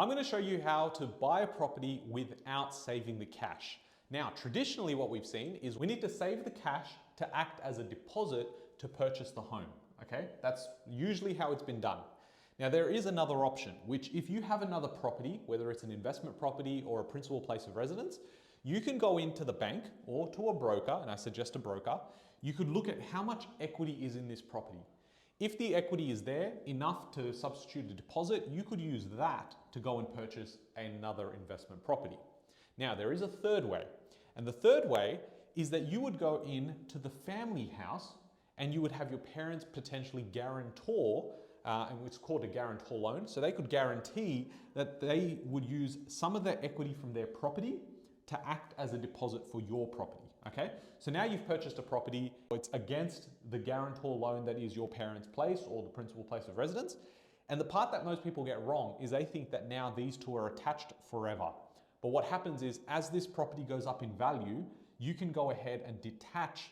I'm going to show you how to buy a property without saving the cash. Now, traditionally what we've seen is we need to save the cash to act as a deposit to purchase the home, okay? That's usually how it's been done. Now, there is another option, which if you have another property, whether it's an investment property or a principal place of residence, you can go into the bank or to a broker, and I suggest a broker, you could look at how much equity is in this property. If the equity is there enough to substitute a deposit, you could use that to go and purchase another investment property. Now, there is a third way, and the third way is that you would go into the family house and you would have your parents potentially guarantor, and it's called a guarantor loan. So they could guarantee that they would use some of the equity from their property to act as a deposit for your property, okay? So now you've purchased a property, it's against the guarantor loan that is your parents' place or the principal place of residence. And the part that most people get wrong is they think that now these two are attached forever. But what happens is as this property goes up in value, you can go ahead and detach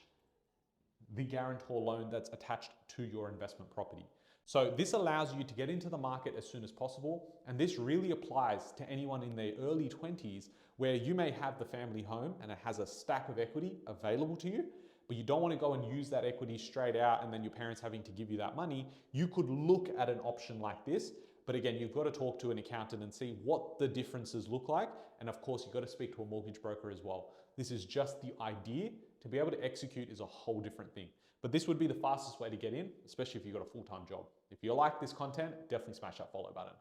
the guarantor loan that's attached to your investment property. So this allows you to get into the market as soon as possible, and this really applies to anyone in their early 20s where you may have the family home and it has a stack of equity available to you, but you don't want to go and use that equity straight out and then your parents having to give you that money. You could look at an option like this, but again, you've got to talk to an accountant and see what the differences look like, and of course, you've got to speak to a mortgage broker as well. This is just the idea. To be able to execute is a whole different thing. But this would be the fastest way to get in, especially if you've got a full-time job. If you like this content, definitely smash that follow button.